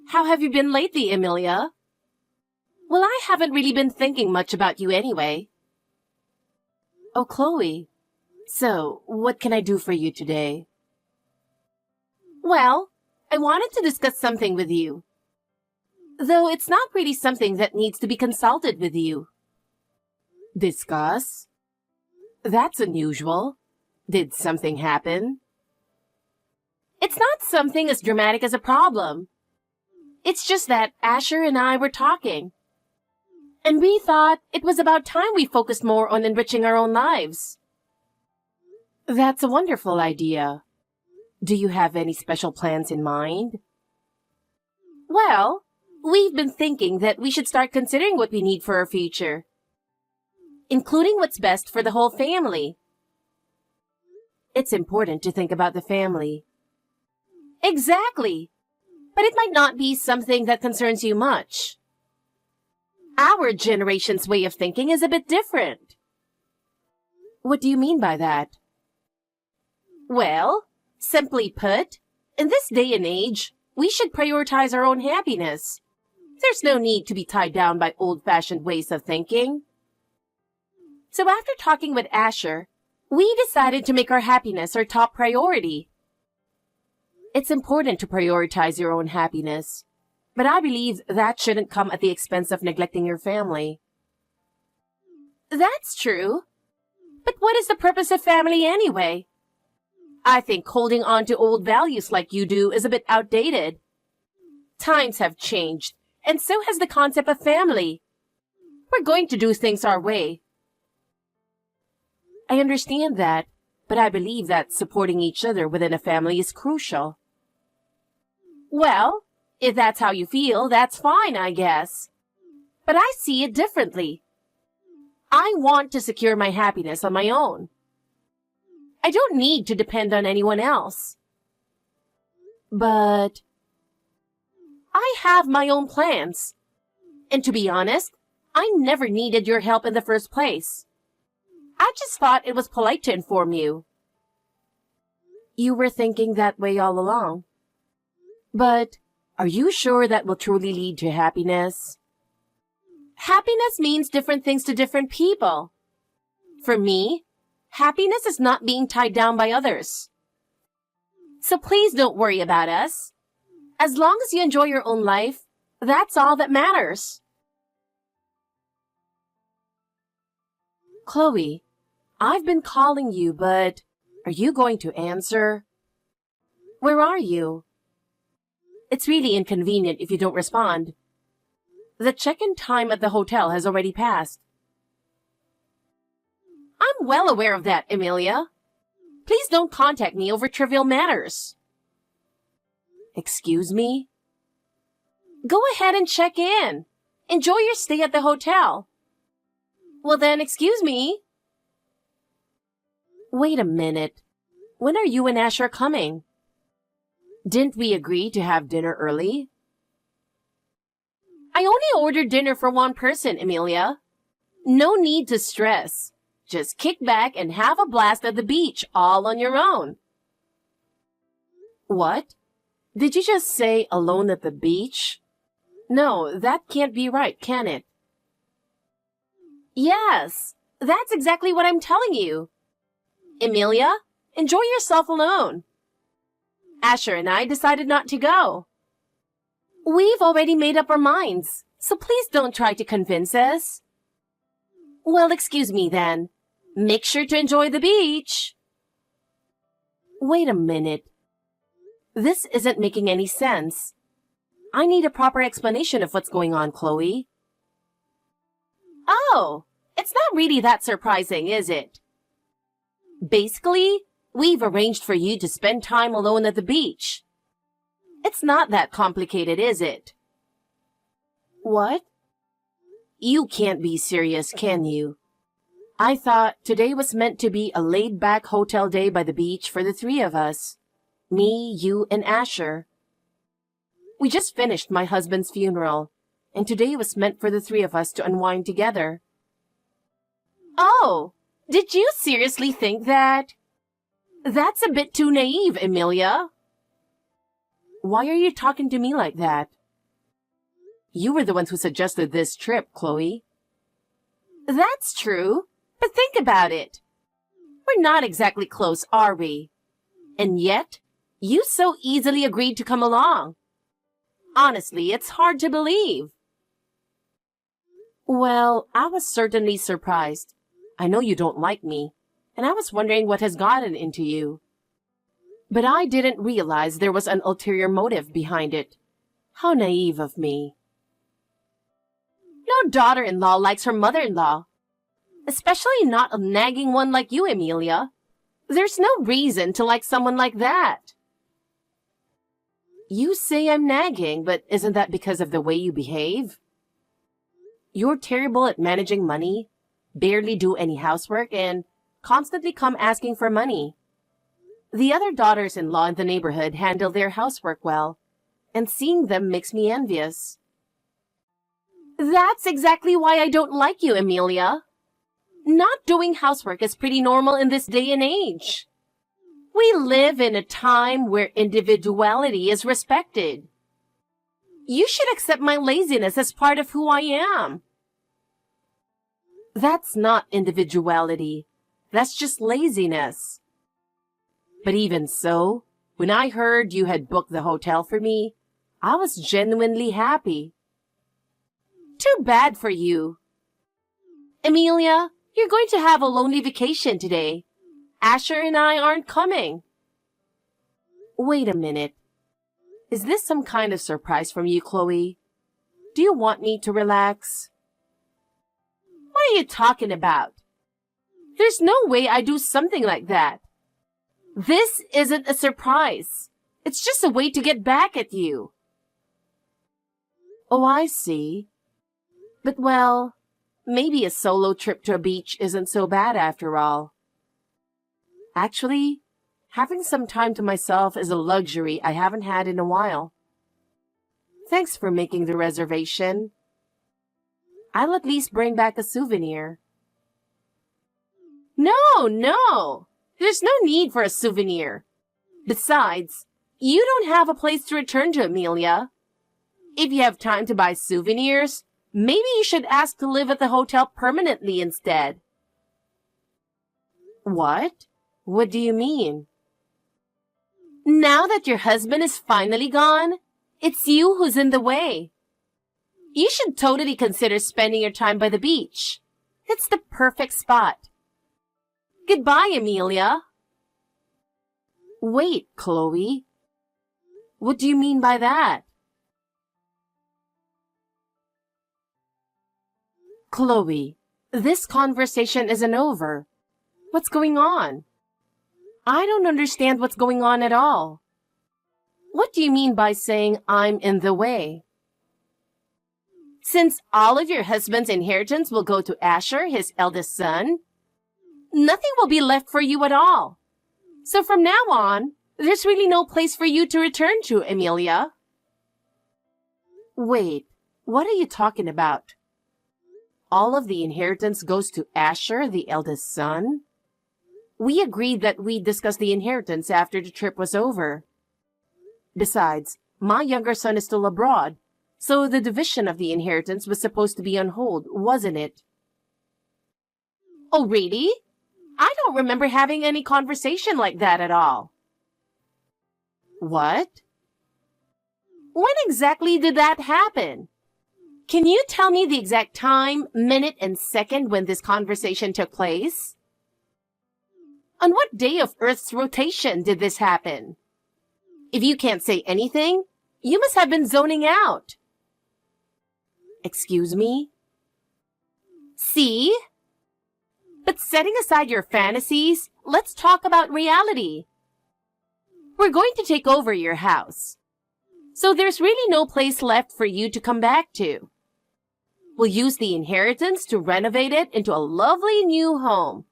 How have you been lately, Emilia? Well, I haven't really been thinking much about you anyway. Oh, Chloe. So, what can I do for you today? Well, I wanted to discuss something with you. Though it's not really something that needs to be consulted with you. Discuss? That's unusual. Did something happen? It's not something as dramatic as a problem. It's just that Asher and I were talking. And we thought it was about time we focused more on enriching our own lives. That's a wonderful idea. Do you have any special plans in mind? Well, we've been thinking that we should start considering what we need for our future, including what's best for the whole family. It's important to think about the family. Exactly. But it might not be something that concerns you much. Our generation's way of thinking is a bit different. What do you mean by that? Well, simply put, in this day and age, we should prioritize our own happiness. There's no need to be tied down by old-fashioned ways of thinking. So after talking with Asher, we decided to make our happiness our top priority. It's important to prioritize your own happiness, but I believe that shouldn't come at the expense of neglecting your family. That's true. But what is the purpose of family anyway? I think holding on to old values like you do is a bit outdated. Times have changed, and so has the concept of family. We're going to do things our way. I understand that, but I believe that supporting each other within a family is crucial. Well, if that's how you feel, that's fine, I guess. But I see it differently. I want to secure my happiness on my own. I don't need to depend on anyone else. But I have my own plans. And to be honest, I never needed your help in the first place. I just thought it was polite to inform you. You were thinking that way all along. But are you sure that will truly lead to happiness? Happiness means different things to different people. For me, happiness is not being tied down by others. So please don't worry about us. As long as you enjoy your own life, that's all that matters. Chloe, I've been calling you, but are you going to answer? Where are you? It's really inconvenient if you don't respond. The check-in time at the hotel has already passed. I'm well aware of that, Emilia. Please don't contact me over trivial matters. Excuse me? Go ahead and check in. Enjoy your stay at the hotel. Well then, excuse me. Wait a minute. When are you and Asher coming? Didn't we agree to have dinner early? I only ordered dinner for one person, Emilia. No need to stress. Just kick back and have a blast at the beach all on your own. What? Did you just say alone at the beach? No, that can't be right, can it? Yes, that's exactly what I'm telling you. Emilia, enjoy yourself alone. Asher and I decided not to go. We've already made up our minds, so please don't try to convince us. Well, excuse me then. Make sure to enjoy the beach. Wait a minute. This isn't making any sense. I need a proper explanation of what's going on, Chloe. Oh, it's not really that surprising, is it? Basically, we've arranged for you to spend time alone at the beach. It's not that complicated, is it? What? You can't be serious, can you? I thought today was meant to be a laid-back hotel day by the beach for the three of us. Me, you, and Asher. We just finished my husband's funeral, and today was meant for the three of us to unwind together. Oh, did you seriously think that? That's a bit too naive, Emilia. Why are you talking to me like that? You were the ones who suggested this trip, Chloe. That's true, but think about it. We're not exactly close, are we? And yet, you so easily agreed to come along. Honestly, it's hard to believe. Well, I was certainly surprised. I know you don't like me, and I was wondering what has gotten into you. But I didn't realize there was an ulterior motive behind it. How naive of me. No daughter-in-law likes her mother-in-law. Especially not a nagging one like you, Emilia. There's no reason to like someone like that. You say I'm nagging, but isn't that because of the way you behave? You're terrible at managing money, barely do any housework, and constantly come asking for money. The other daughters-in-law in the neighborhood handle their housework well, and seeing them makes me envious. That's exactly why I don't like you, Emilia. Not doing housework is pretty normal in this day and age. We live in a time where individuality is respected. You should accept my laziness as part of who I am. That's not individuality. That's just laziness. But even so, when I heard you had booked the hotel for me, I was genuinely happy. Too bad for you. Emilia, you're going to have a lonely vacation today. Asher and I aren't coming. Wait a minute. Is this some kind of surprise from you, Chloe? Do you want me to relax? What are you talking about? There's no way I do something like that. This isn't a surprise. It's just a way to get back at you. Oh, I see. But well, maybe a solo trip to a beach isn't so bad after all. Actually, having some time to myself is a luxury I haven't had in a while. Thanks for making the reservation. I'll at least bring back a souvenir. No. There's no need for a souvenir. Besides, you don't have a place to return to, Emilia. If you have time to buy souvenirs, maybe you should ask to live at the hotel permanently instead. What? What do you mean? Now that your husband is finally gone, it's you who's in the way. You should totally consider spending your time by the beach. It's the perfect spot. Goodbye, Emilia. Wait, Chloe. What do you mean by that? Chloe, this conversation isn't over. What's going on? I don't understand what's going on at all. What do you mean by saying I'm in the way? Since all of your husband's inheritance will go to Asher, his eldest son, nothing will be left for you at all. So from now on, there's really no place for you to return to, Emilia. Wait, what are you talking about? All of the inheritance goes to Asher, the eldest son? We agreed that we'd discuss the inheritance after the trip was over. Besides, my younger son is still abroad, so the division of the inheritance was supposed to be on hold, wasn't it? Oh, really? I don't remember having any conversation like that at all. What? When exactly did that happen? Can you tell me the exact time, minute, and second when this conversation took place? On what day of Earth's rotation did this happen? If you can't say anything, you must have been zoning out. Excuse me? See? But setting aside your fantasies, let's talk about reality. We're going to take over your house. So there's really no place left for you to come back to. We'll use the inheritance to renovate it into a lovely new home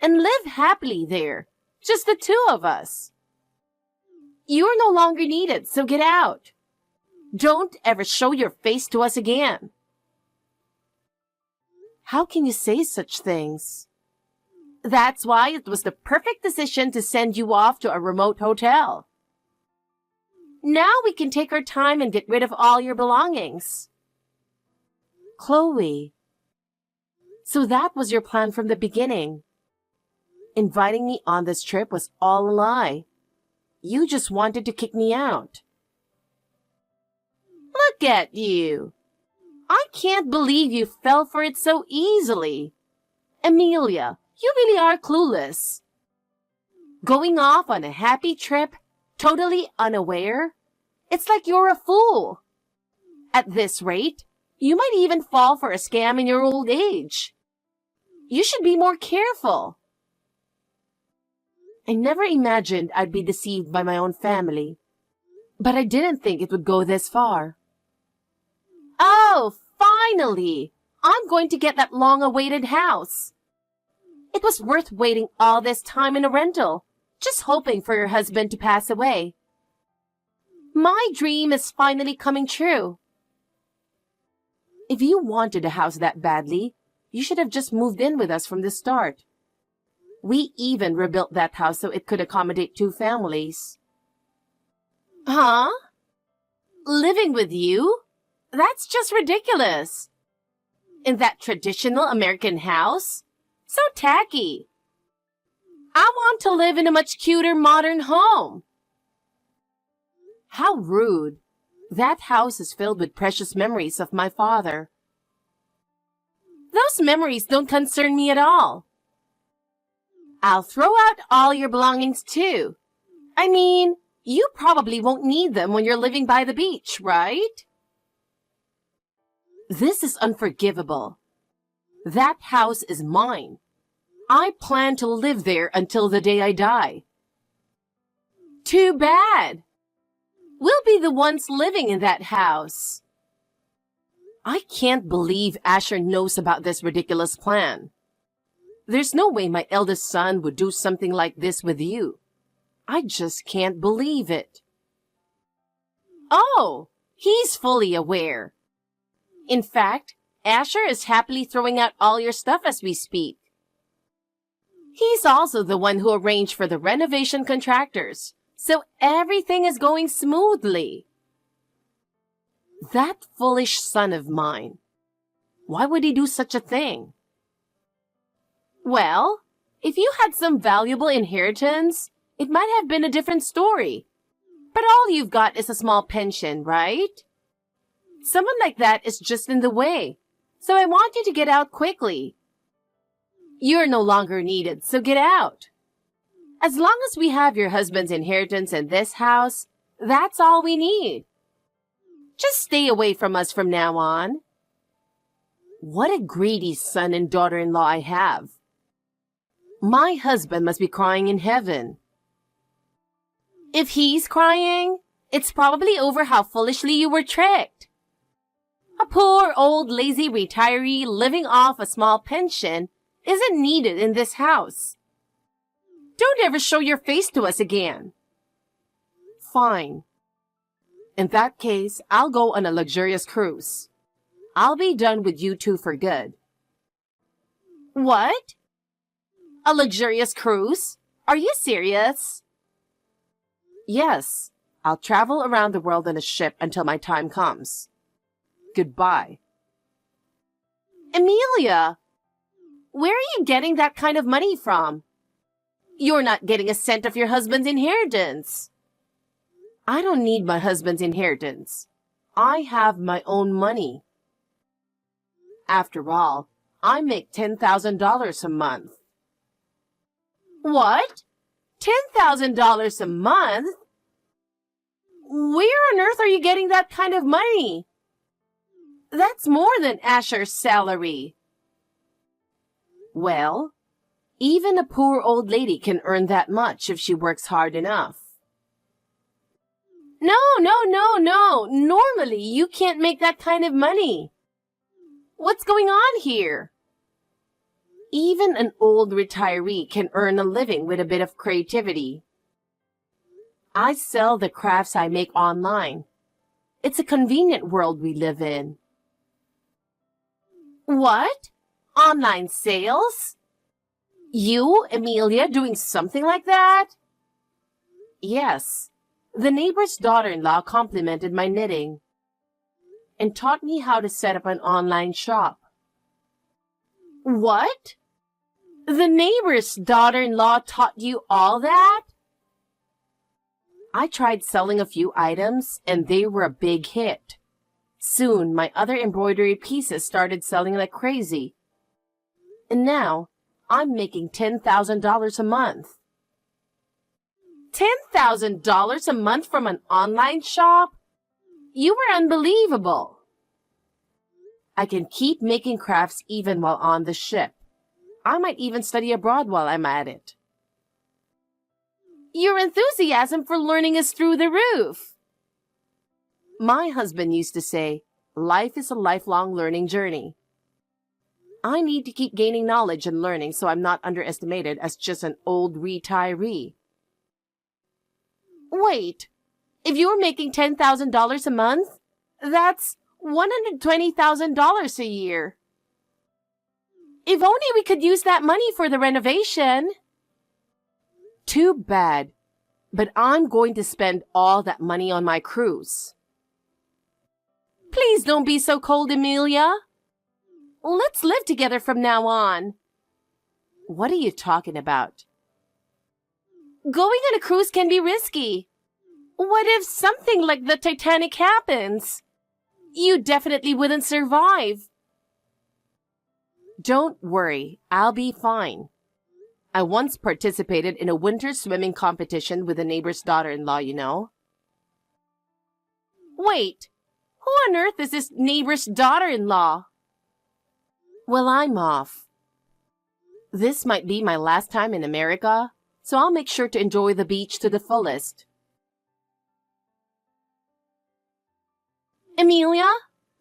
and live happily there, just the two of us. You're no longer needed, so get out. Don't ever show your face to us again. How can you say such things? That's why it was the perfect decision to send you off to a remote hotel. Now we can take our time and get rid of all your belongings. Chloe. So that was your plan from the beginning. Inviting me on this trip was all a lie. You just wanted to kick me out. Look at you. I can't believe you fell for it so easily. Amelia, you really are clueless. Going off on a happy trip, totally unaware? It's like you're a fool. At this rate, you might even fall for a scam in your old age. You should be more careful. I never imagined I'd be deceived by my own family, but I didn't think it would go this far. Oh, finally! I'm going to get that long-awaited house. It was worth waiting all this time in a rental, just hoping for your husband to pass away. My dream is finally coming true. If you wanted a house that badly, you should have just moved in with us from the start. We even rebuilt that house so it could accommodate 2 families. Huh? Living with you? That's just ridiculous. In that traditional American house? So tacky. I want to live in a much cuter modern home. How rude. That house is filled with precious memories of my father. Those memories don't concern me at all. I'll throw out all your belongings too. I mean, you probably won't need them when you're living by the beach, right? This is unforgivable. That house is mine. I plan to live there until the day I die. Too bad. We'll be the ones living in that house. I can't believe Asher knows about this ridiculous plan. There's no way my eldest son would do something like this with you. I just can't believe it. Oh, he's fully aware. In fact, Asher is happily throwing out all your stuff as we speak. He's also the one who arranged for the renovation contractors, so everything is going smoothly. That foolish son of mine. Why would he do such a thing? Well, if you had some valuable inheritance, it might have been a different story. But all you've got is a small pension, right? Someone like that is just in the way, so I want you to get out quickly. You're no longer needed, so get out. As long as we have your husband's inheritance in this house, that's all we need. Just stay away from us from now on. What a greedy son and daughter-in-law I have. My husband must be crying in heaven. If he's crying, it's probably over how foolishly you were tricked. A poor old lazy retiree living off a small pension isn't needed in this house. Don't ever show your face to us again. Fine. In that case, I'll go on a luxurious cruise. I'll be done with you two for good. What? A luxurious cruise? Are you serious? Yes. I'll travel around the world on a ship until my time comes. Goodbye. Amelia! Where are you getting that kind of money from? You're not getting a cent of your husband's inheritance. I don't need my husband's inheritance. I have my own money. After all, I make $10,000 a month. What? $10,000 a month? Where on earth are you getting that kind of money? That's more than Asher's salary. Well, even a poor old lady can earn that much if she works hard enough. No. Normally, you can't make that kind of money. What's going on here? Even an old retiree can earn a living with a bit of creativity. I sell the crafts I make online. It's a convenient world we live in. What? Online sales? You, Amelia, doing something like that? Yes. The neighbor's daughter-in-law complimented my knitting. and taught me how to set up an online shop. What? The neighbor's daughter-in-law taught you all that? I tried selling a few items, and they were a big hit. Soon, my other embroidery pieces started selling like crazy. And now, I'm making $10,000 a month. $10,000 a month from an online shop? You were unbelievable. I can keep making crafts even while on the ship. I might even study abroad while I'm at it. Your enthusiasm for learning is through the roof. My husband used to say, life is a lifelong learning journey. I need to keep gaining knowledge and learning so I'm not underestimated as just an old retiree. Wait, if you're making $10,000 a month, that's $120,000 a year. If only we could use that money for the renovation. Too bad, but I'm going to spend all that money on my cruise. Please don't be so cold, Amelia. Let's live together from now on. What are you talking about? Going on a cruise can be risky. What if something like the Titanic happens? You definitely wouldn't survive. Don't worry, I'll be fine. I once participated in a winter swimming competition with a neighbor's daughter-in-law, you know. Wait, who on earth is this neighbor's daughter-in-law? Well, I'm off. This might be my last time in America, so I'll make sure to enjoy the beach to the fullest. Amelia,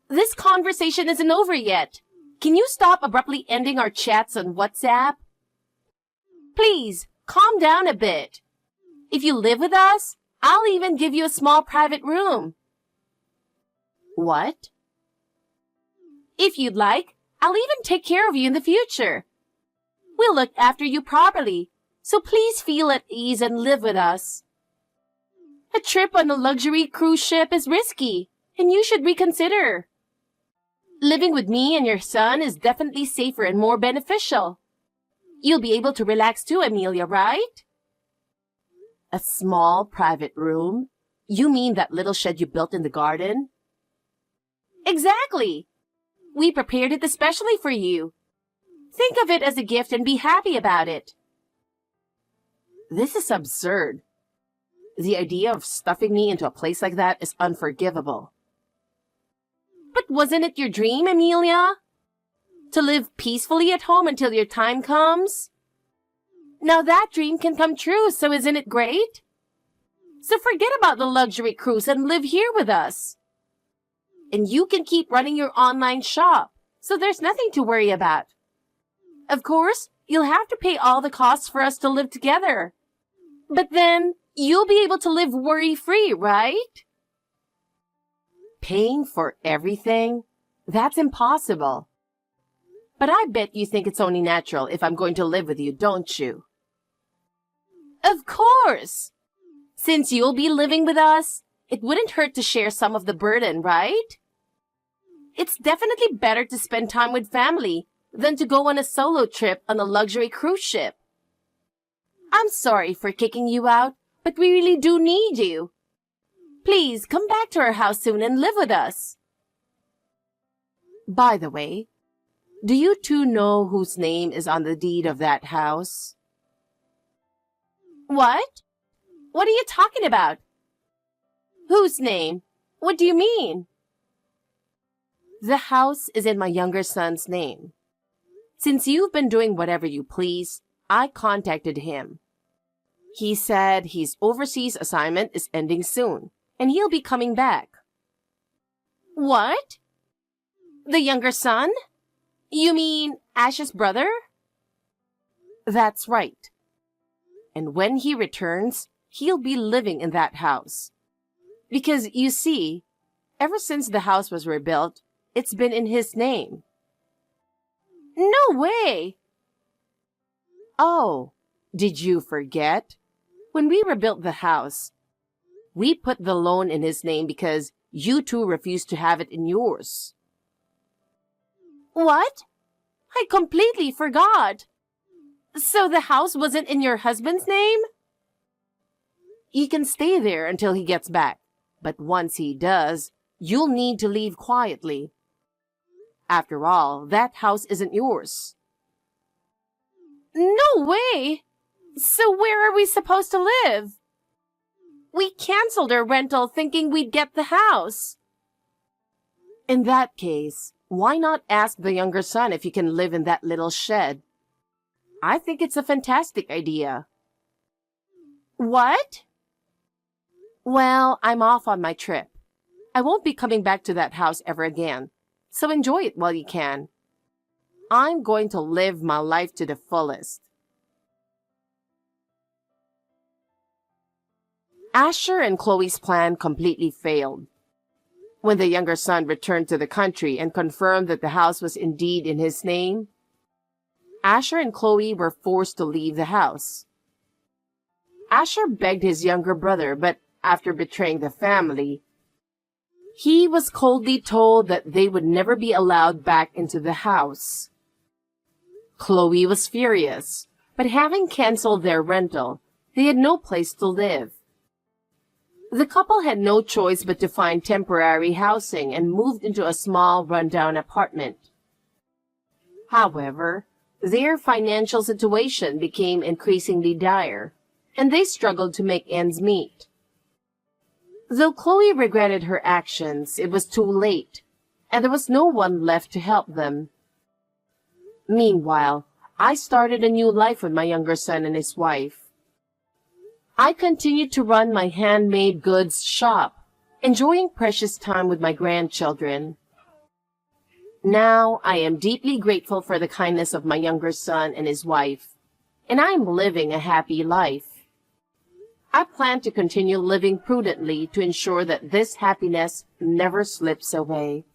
this conversation isn't over yet. Can you stop abruptly ending our chats on WhatsApp? Please, calm down a bit. If you live with us, I'll even give you a small private room. What? If you'd like, I'll even take care of you in the future. We'll look after you properly, so please feel at ease and live with us. A trip on a luxury cruise ship is risky, and you should reconsider. Living with me and your son is definitely safer and more beneficial. You'll be able to relax too, Amelia, right? A small private room? You mean that little shed you built in the garden? Exactly. We prepared it especially for you. Think of it as a gift and be happy about it. This is absurd. The idea of stuffing me into a place like that is unforgivable. But wasn't it your dream, Amelia? To live peacefully at home until your time comes? Now that dream can come true, so isn't it great? So forget about the luxury cruise and live here with us. And you can keep running your online shop, so there's nothing to worry about. Of course, you'll have to pay all the costs for us to live together. But then, you'll be able to live worry-free, right? Paying for everything? That's impossible. But I bet you think it's only natural if I'm going to live with you, don't you? Of course! Since you'll be living with us, it wouldn't hurt to share some of the burden, right? It's definitely better to spend time with family than to go on a solo trip on a luxury cruise ship. I'm sorry for kicking you out, but we really do need you. Please come back to our house soon and live with us. By the way, do you two know whose name is on the deed of that house? What? What are you talking about? Whose name? What do you mean? The house is in my younger son's name. Since you've been doing whatever you please, I contacted him. He said his overseas assignment is ending soon, and he'll be coming back. What? The younger son? You mean Ash's brother? That's right. And when he returns, he'll be living in that house. Because, you see, ever since the house was rebuilt, it's been in his name. No way! Oh, did you forget? When we rebuilt the house, we put the loan in his name because you two refused to have it in yours. What? I completely forgot. So the house wasn't in your husband's name? You can stay there until he gets back, but once he does, you'll need to leave quietly. After all, that house isn't yours. No way! So where are we supposed to live? We canceled our rental thinking we'd get the house. In that case, why not ask the younger son if he can live in that little shed? I think it's a fantastic idea. What? Well, I'm off on my trip. I won't be coming back to that house ever again, so enjoy it while you can. I'm going to live my life to the fullest. Asher and Chloe's plan completely failed. When the younger son returned to the country and confirmed that the house was indeed in his name, Asher and Chloe were forced to leave the house. Asher begged his younger brother, but after betraying the family, he was coldly told that they would never be allowed back into the house. Chloe was furious, but having canceled their rental, they had no place to live. The couple had no choice but to find temporary housing and moved into a small, rundown apartment. However, their financial situation became increasingly dire, and they struggled to make ends meet. Though Chloe regretted her actions, it was too late, and there was no one left to help them. Meanwhile, I started a new life with my younger son and his wife. I continued to run my handmade goods shop, enjoying precious time with my grandchildren. Now, I am deeply grateful for the kindness of my younger son and his wife, and I am living a happy life. I plan to continue living prudently to ensure that this happiness never slips away.